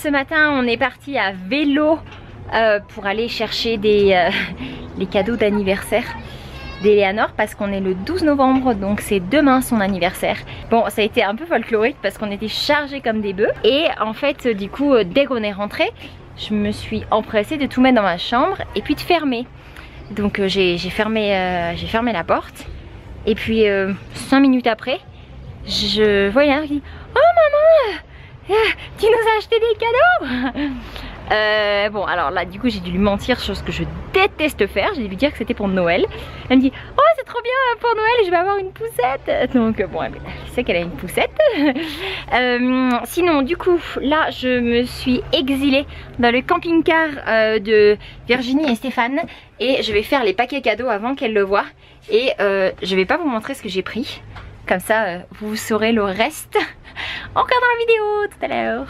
ce matin on est parti à vélo pour aller chercher les cadeaux d'anniversaire d'Eleanor parce qu'on est le 12 novembre, donc c'est demain son anniversaire. Bon, ça a été un peu folklorique parce qu'on était chargés comme des bœufs et en fait du coup dès qu'on est rentré, je me suis empressée de tout mettre dans ma chambre et puis de fermer. Donc j'ai fermé la porte et puis 5 minutes après, je voyais un qui dit « Oh maman, tu nous as acheté des cadeaux ?» Bon alors là du coup j'ai dû lui mentir, chose que je déteste faire. J'ai dû lui dire que c'était pour Noël. Elle me dit oh c'est trop bien pour Noël, je vais avoir une poussette. Donc bon elle sait qu'elle a une poussette. Sinon du coup là je me suis exilée dans le camping-car de Virginie et Stéphane et je vais faire les paquets cadeaux avant qu'elle le voie. Et je vais pas vous montrer ce que j'ai pris. Comme ça vous saurez le reste encore dans la vidéo tout à l'heure.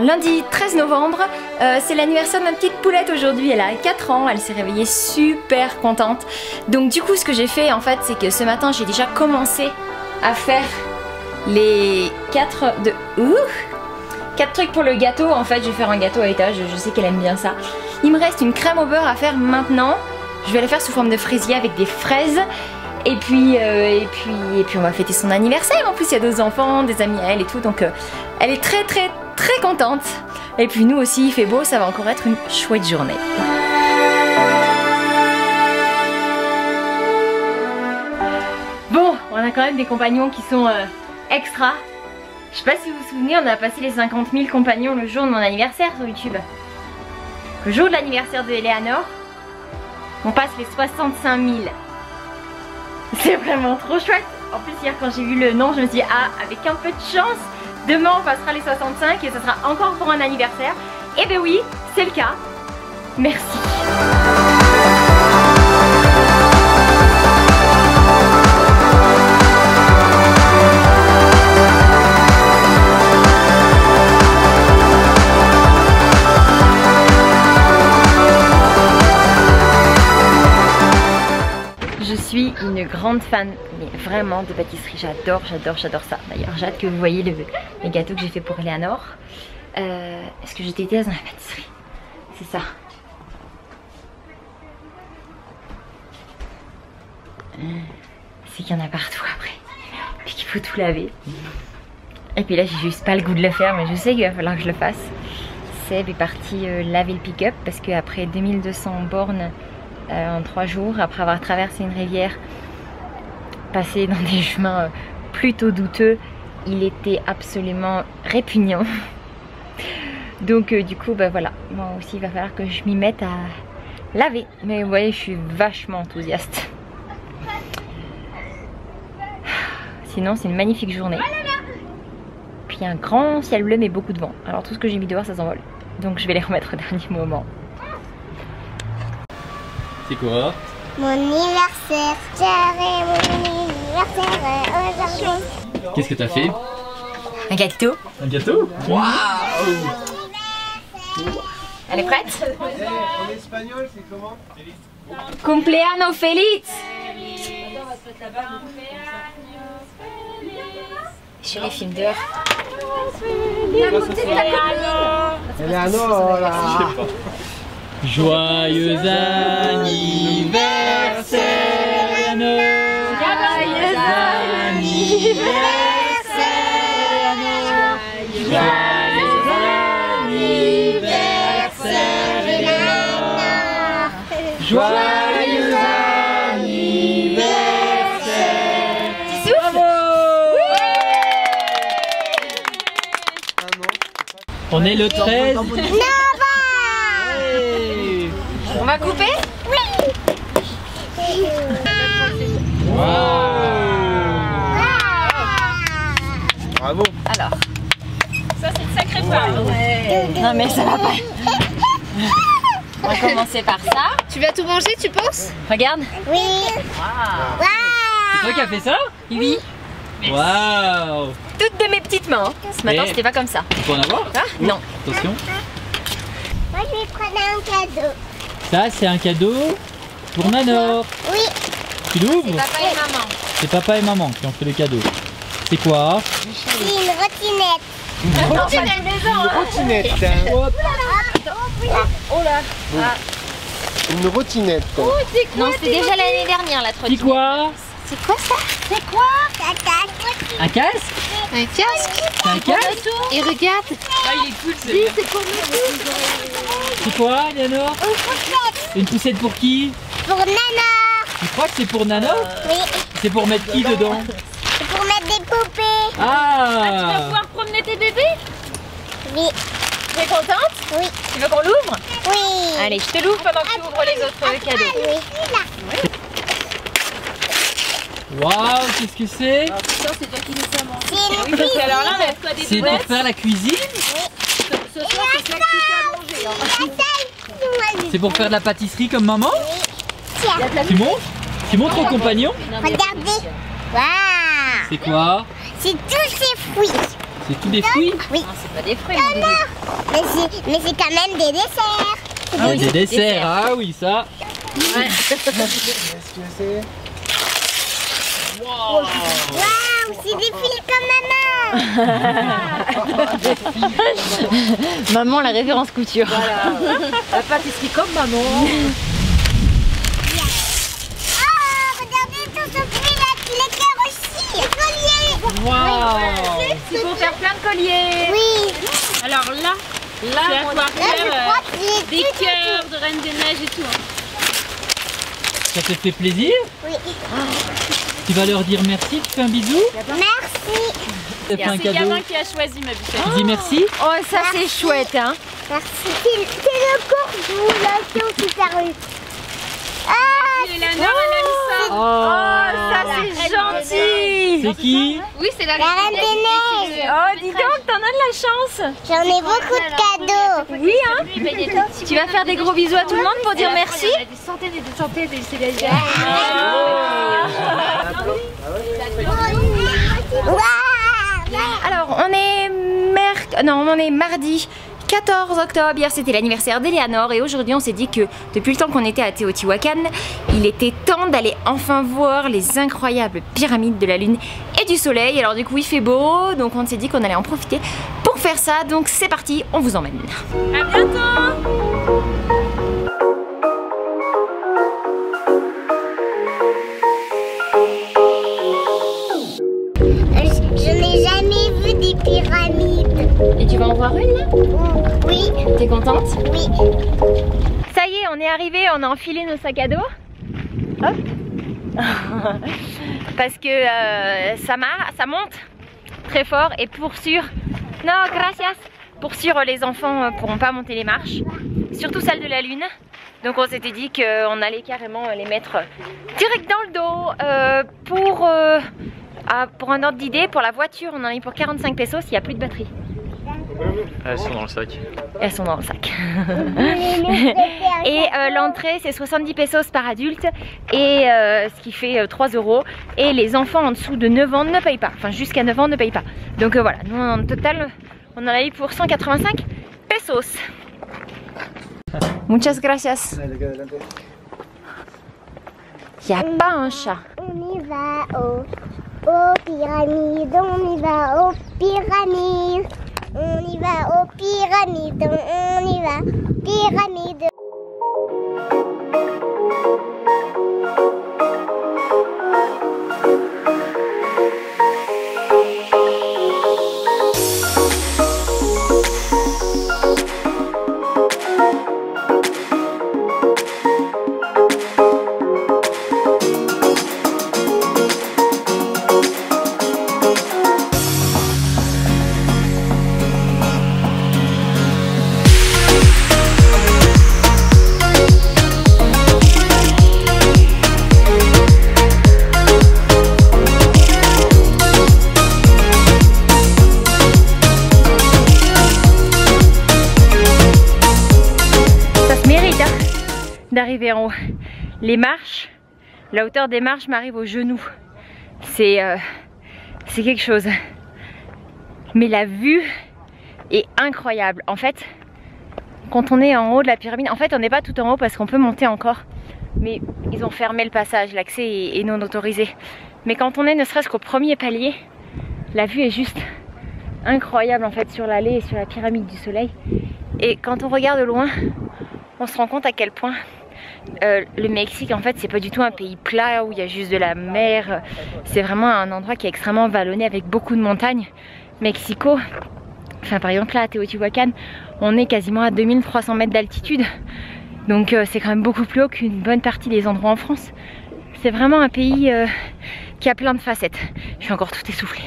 Lundi 13 novembre, c'est l'anniversaire de ma petite poulette aujourd'hui, elle a 4 ans, elle s'est réveillée super contente. Donc du coup ce que j'ai fait en fait c'est que ce matin j'ai déjà commencé à faire les 4 trucs pour le gâteau. En fait je vais faire un gâteau à étage, je sais qu'elle aime bien ça. Il me reste une crème au beurre à faire maintenant, je vais la faire sous forme de fraisier avec des fraises. Et puis on va fêter son anniversaire. En plus il y a 2 enfants, des amis à elle et tout, donc elle est très contente. Et puis nous aussi il fait beau, ça va encore être une chouette journée. Bon, on a quand même des compagnons qui sont extra. Je sais pas si vous vous souvenez, on a passé les 50 000 compagnons le jour de mon anniversaire sur YouTube. Le jour de l'anniversaire de Eleanor, on passe les 65 000. C'est vraiment trop chouette. En plus hier quand j'ai vu le nom je me suis dit ah avec un peu de chance demain on passera les 65 et ça sera encore pour un anniversaire. Et ben oui c'est le cas. Merci. Je suis une grande fan, mais vraiment de pâtisserie, j'adore ça. D'ailleurs j'ai hâte que vous voyez les gâteaux que j'ai fait pour Eleanor. Est-ce que je déteste dans la pâtisserie? C'est ça. C'est qu'il y en a partout après, puis qu'il faut tout laver. Et puis là j'ai juste pas le goût de le faire, mais je sais qu'il va falloir que je le fasse. Seb est parti laver le pick-up parce qu'après 2200 bornes en 3 jours, après avoir traversé une rivière, passé dans des chemins plutôt douteux, il était absolument répugnant. Donc du coup bah voilà, moi aussi il va falloir que je m'y mette à laver. Mais vous voyez je suis vachement enthousiaste. Sinon c'est une magnifique journée. Puis un grand ciel bleu mais beaucoup de vent. Alors tout ce que j'ai mis dehors ça s'envole. Donc je vais les remettre au dernier moment. C'est quoi? Mon anniversaire, j'avais mon anniversaire aujourd'hui. Qu'est-ce que t'as fait? Un gâteau. Un gâteau? Waouh! Elle est prête? En espagnol, c'est comment? Cumpleaños feliz! Je fais les films dehors. Eleanor, là. Joyeux anniversaire, Eleanor. Joyeux anniversaire, Joyeux anniversaire, Eleanor. Joyeux anniversaire. Bravo! On est le 13. On va couper? Oui. Bravo. Alors. Ça c'est une sacrée part. Ouais. Non mais ça va pas. On va commencer par ça. Tu vas tout manger tu penses? Regarde. Oui. Wow. C'est toi qui as fait ça? Oui. Waouh. Toutes de mes petites mains. Ce matin, Et- c'était pas comme ça. Tu peux en avoir? Ah, non. Attention. Moi, je vais prendre un cadeau. Ça, c'est un cadeau pour Nanor. Oui, Tu l'ouvres? Papa et maman. C'est papa et maman qui ont fait le cadeau. C'est quoi? c'est une trottinette. Non, pas de maison. Trottinette. Oh là. Une trottinette. Non, c'était déjà l'année dernière la C'est trottinette. quoi? C'est quoi ça? C'est quoi? Tata, Un casque? Un casque. C'est un casque? Et regarde. C'est quoi, Eleanor? Une poussette pour qui? pour Nana. Tu crois que c'est pour Nana? Oui, C'est pour mettre qui dedans? c'est pour mettre des poupées. Tu vas Ah! pouvoir promener tes bébés? Oui, Tu es contente? oui, Tu veux qu'on l'ouvre? oui. Allez, je te l'ouvre pendant que tu ouvres les autres cadeaux. Oui, là. Waouh, qu'est-ce que c'est? C'est une Parce que alors là, on a quoi des C'est pour boulettes? faire la cuisine? Ce soir, c'est ça que tu fais à manger. Hein. C'est pour faire de la pâtisserie comme maman? Tiens, Tu montres? Tu montres aux compagnons? regardez. Waouh. C'est quoi? C'est tous ces fruits. C'est tous des fruits? Oui, C'est pas des fruits, mon bébé. mais c'est quand même des desserts. Ah, des desserts, ah oui, ça. Qu'est-ce que c'est? Waouh, c'est des fils comme maman. Maman, la référence couture. La pâtisserie comme maman. Oh, regardez tous ces fruits là, les cœurs aussi. Les colliers. Waouh! C'est pour faire plein de colliers. Oui, Alors là, tu vas pouvoir là je faire crois que j'ai des tout. cœurs de Reine des Neiges et tout. Hein. Ça te fait plaisir? Oui, Tu vas leur dire merci, tu fais un bisou? merci. Tu fait un C'est cadeau. Gavin qui a choisi ma bichette. Tu dis merci? Oh, ça c'est chouette, hein. Merci. C'est le corbeau là qui est super lu. Ah, Eleanor, elle a mis ça. Oh, Ça c'est gentil. c'est qui? Oui, c'est la la Reine des Neiges. Oh, dis donc, t'en as de la chance. J'en ai beaucoup de cadeaux. Oui, hein. Tu vas faire des gros bisous à tout le monde pour dire merci. Il y a des centaines et des centaines et c'est des Waouh. Alors, on est mardi 14 octobre. Hier, c'était l'anniversaire d'Eleanor et aujourd'hui, on s'est dit que depuis le temps qu'on était à Teotihuacan, il était temps d'aller enfin voir les incroyables pyramides de la Lune et du Soleil. Alors du coup, il fait beau, donc on s'est dit qu'on allait en profiter pour faire ça. Donc c'est parti, on vous emmène. À bientôt. Je n'ai jamais vu des pyramides. Et tu vas en voir une là? Oui, T'es contente? oui. Ça y est, on est arrivé, on a enfilé nos sacs à dos. Hop. Parce que ça monte très fort et pour sûr, non, gracias. Pour sûr, les enfants pourront pas monter les marches, surtout celle de la Lune. Donc on s'était dit qu'on allait carrément les mettre direct dans le dos. Pour un ordre d'idée, pour la voiture, on en a eu pour 45 pesos s'il n'y a plus de batterie. Elles sont dans le sac. Elles sont dans le sac. Et l'entrée c'est 70 pesos par adulte et ce qui fait 3 €. Et les enfants en dessous de 9 ans ne payent pas. Enfin jusqu'à 9 ans ne payent pas. Donc voilà, nous en total on en a eu pour 185 pesos. Muchas gracias. Y a pas un chat. On y va aux pyramides, on y va aux pyramides. On y va aux pyramides, on y va aux pyramides. D'arriver en haut. Les marches, la hauteur des marches m'arrive aux genoux. C'est c'est quelque chose. Mais la vue est incroyable. En fait, quand on est en haut de la pyramide, en fait on n'est pas tout en haut parce qu'on peut monter encore. Mais ils ont fermé le passage, l'accès est non autorisé. Mais quand on est ne serait-ce qu'au premier palier, la vue est juste incroyable en fait sur l'allée et sur la pyramide du soleil. Et quand on regarde de loin, on se rend compte à quel point le Mexique en fait c'est pas du tout un pays plat où il y a juste de la mer. C'est vraiment un endroit qui est extrêmement vallonné avec beaucoup de montagnes. Mexico, enfin par exemple là à Teotihuacan, on est quasiment à 2300 mètres d'altitude. Donc c'est quand même beaucoup plus haut qu'une bonne partie des endroits en France. C'est vraiment un pays qui a plein de facettes. Je suis encore tout essoufflée.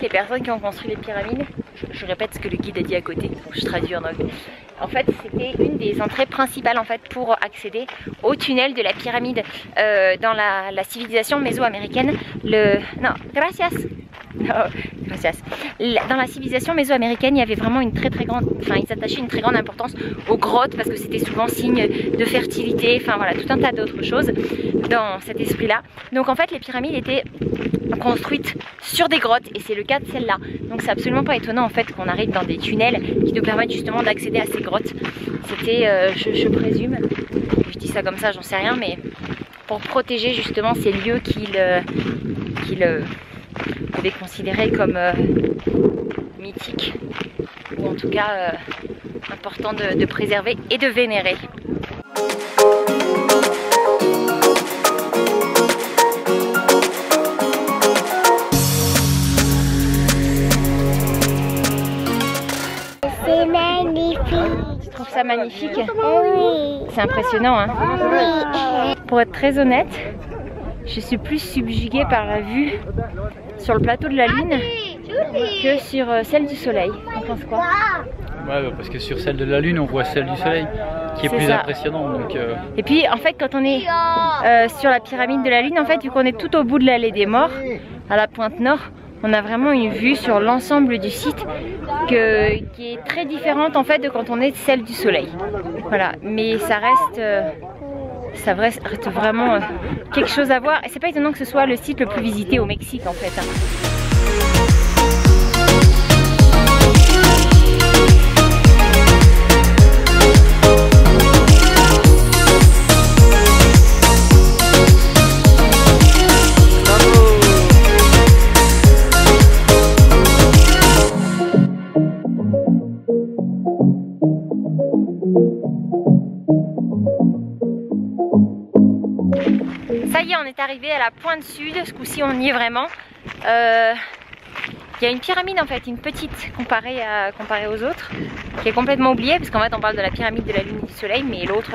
Les personnes qui ont construit les pyramides, je répète ce que le guide a dit à côté, je traduis en anglais. En fait, c'était une des entrées principales en fait pour accéder au tunnel de la pyramide dans la civilisation mésoaméricaine. Dans la civilisation mésoaméricaine, il y avait vraiment une très grande, enfin ils attachaient une très grande importance aux grottes parce que c'était souvent signe de fertilité, enfin voilà, tout un tas d'autres choses dans cet esprit-là. Donc en fait, les pyramides étaient construites sur des grottes et c'est le cas de celle-là. Donc c'est absolument pas étonnant en fait qu'on arrive dans des tunnels qui nous permettent justement d'accéder à ces grottes. C'était, je présume, je dis ça comme ça, j'en sais rien, mais pour protéger justement ces lieux qu'ils devaient considérer comme mythiques ou en tout cas important de préserver et de vénérer. C'est magnifique. Tu trouves ça magnifique? Oui. C'est impressionnant, hein? Oui. Pour être très honnête, je suis plus subjuguée par la vue sur le plateau de la Lune que sur celle du Soleil. On pense quoi? Ouais, parce que sur celle de la Lune, on voit celle du Soleil qui est plus impressionnante. Donc, Et puis en fait, quand on est sur la pyramide de la Lune, en fait, vu qu'on est tout au bout de l'allée des morts, à la pointe nord, on a vraiment une vue sur l'ensemble du site qui est très différente en fait de quand on est celle du Soleil. Voilà, mais ça reste vraiment quelque chose à voir. Et c'est pas étonnant que ce soit le site le plus visité au Mexique en fait. Ça y est, on est arrivé à la pointe sud, ce coup-ci on y est vraiment. Il y a une pyramide en fait, une petite comparée aux autres, qui est complètement oubliée, parce qu'en fait on parle de la pyramide de la Lune et du Soleil, mais l'autre,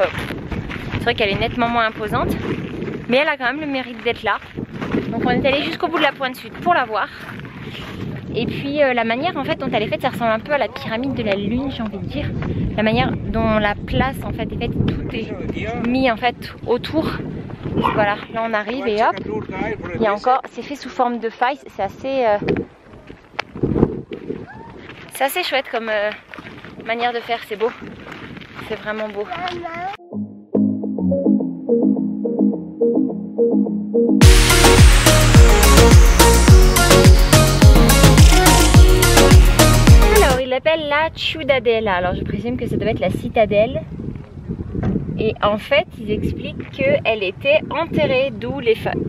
c'est vrai qu'elle est nettement moins imposante, mais elle a quand même le mérite d'être là. Donc on est allé jusqu'au bout de la pointe sud pour la voir. Et puis la manière en fait dont elle est faite, ça ressemble un peu à la pyramide de la Lune, j'ai envie de dire. La manière dont la place en fait est faite, tout est mis en fait autour. Voilà, là on arrive et hop, il y a encore, c'est fait sous forme de faille, c'est assez chouette comme manière de faire, c'est beau, c'est vraiment beau. Alors il l'appelle la Ciudadela, alors je présume que ça doit être la citadelle. Et en fait, ils expliquent qu'elle était enterrée, d'où les failles.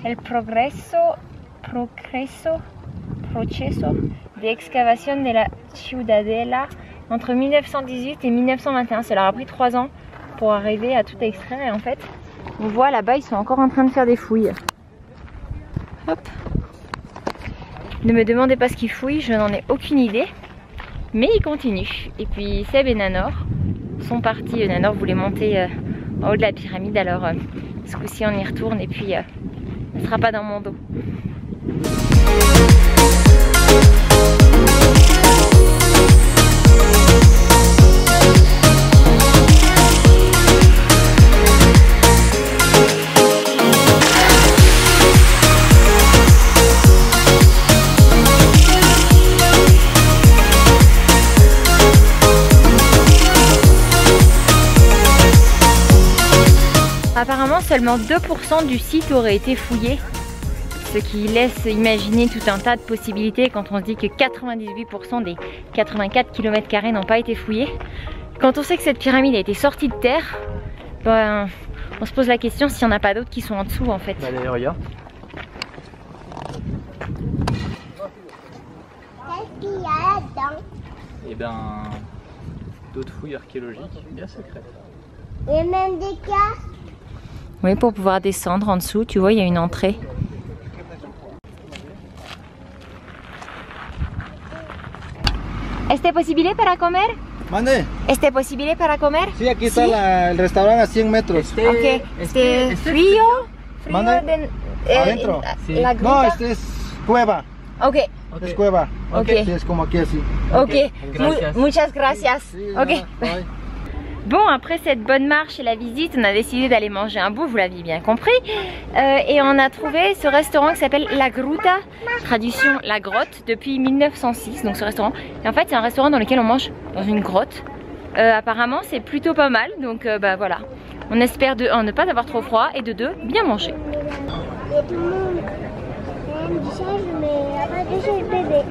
El proceso de excavation de la Ciudadela entre 1918 et 1921. Ça leur a pris 3 ans pour arriver à tout extraire. Et en fait, on voit là-bas, ils sont encore en train de faire des fouilles. Hop. Ne me demandez pas ce qu'ils fouillent, je n'en ai aucune idée. Mais ils continuent. Et puis Seb et Nanor sont partis. Nanor voulait monter en haut de la pyramide. Alors ce coup-ci on y retourne et puis elle ne sera pas dans mon dos. apparemment seulement 2% du site aurait été fouillé. Ce qui laisse imaginer tout un tas de possibilités quand on se dit que 98% des 84 km² n'ont pas été fouillés. Quand on sait que cette pyramide a été sortie de terre, ben, on se pose la question s'il n'y en a pas d'autres qui sont en dessous en fait. Allez, regarde. Qu'est-ce qu'il y a là-dedans? Et ben, d'autres fouilles archéologiques bien secrètes. Et même des cas. Oui, pour pouvoir descendre en dessous, tu vois, il y a une entrée. ¿Es posible para comer? Mande. ¿Es posible para comer? Sí, aquí está el restaurante a 100 metros. Ok, frío, Mande. Adentro. Sí. la No, gruta. este es cueva. Ok, Es cueva. Ok. Sí, es como aquí así. ok, Gracias. muchas gracias. Sí, Ok. nada, bye. Bon, après cette bonne marche et la visite, on a décidé d'aller manger un bout, vous l'aviez bien compris. Et on a trouvé ce restaurant qui s'appelle La Gruta, traduction la grotte, depuis 1906, donc ce restaurant. Et en fait, c'est un restaurant dans lequel on mange dans une grotte. Apparemment, c'est plutôt pas mal, donc bah voilà. On espère de 1, ne pas avoir trop froid, et de 2, bien manger. Il y a tout le monde. Même du singe, mais pas du singe bébé.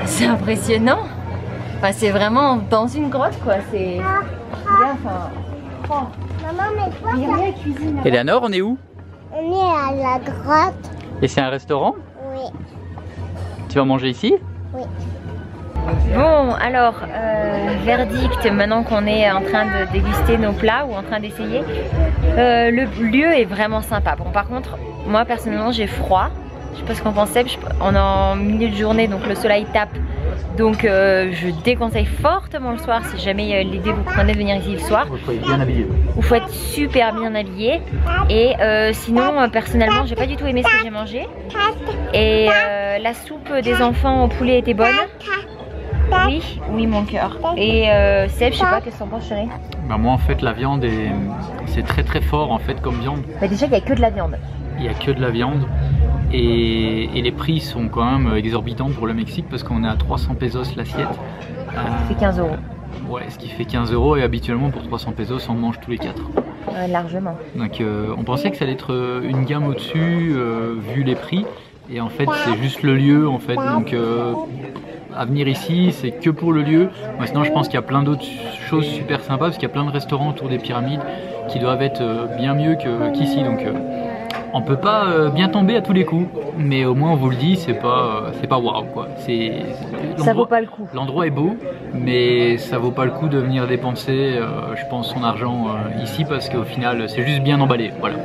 C'est impressionnant. Enfin, c'est vraiment dans une grotte, quoi. C'est... Regarde, enfin... Oh. Maman, mais quoi Il y a ça? la cuisine. Eleanor, on est où? On est à la grotte. Et c'est un restaurant? Oui. Tu vas manger ici? Oui. Bon, alors, verdict, maintenant qu'on est en train de déguster nos plats ou en train d'essayer, le lieu est vraiment sympa. Bon, par contre, moi personnellement, j'ai froid. Je sais pas ce qu'on pensait, on est en milieu de journée, donc le soleil tape. Donc je déconseille fortement le soir, si jamais l'idée vous prenez de venir ici le soir. Il faut être bien habillé. Il faut être super bien habillé. Et sinon, personnellement, j'ai pas du tout aimé ce que j'ai mangé. Et la soupe des enfants au poulet était bonne. Oui, oui mon cœur. Et Seb, je sais pas, qu'est-ce que t'en penses chérie? Bah moi en fait la viande c'est très très fort en fait comme viande. Bah déjà il n'y a que de la viande. Il n'y a que de la viande et les prix sont quand même exorbitants pour le Mexique parce qu'on est à 300 pesos l'assiette. Ça fait 15 euros. Ouais, ce qui fait 15 euros et habituellement pour 300 pesos on mange tous les 4. Largement. Donc on pensait que ça allait être une gamme au-dessus vu les prix et en fait c'est juste le lieu en fait donc à venir ici c'est que pour le lieu. Moi, sinon je pense qu'il y a plein d'autres choses super sympas parce qu'il y a plein de restaurants autour des pyramides qui doivent être bien mieux qu'ici donc on peut pas bien tomber à tous les coups mais au moins on vous le dit c'est pas waouh quoi. Ça vaut pas le coup. L'endroit est beau mais ça vaut pas le coup de venir dépenser je pense son argent ici parce qu'au final c'est juste bien emballé voilà.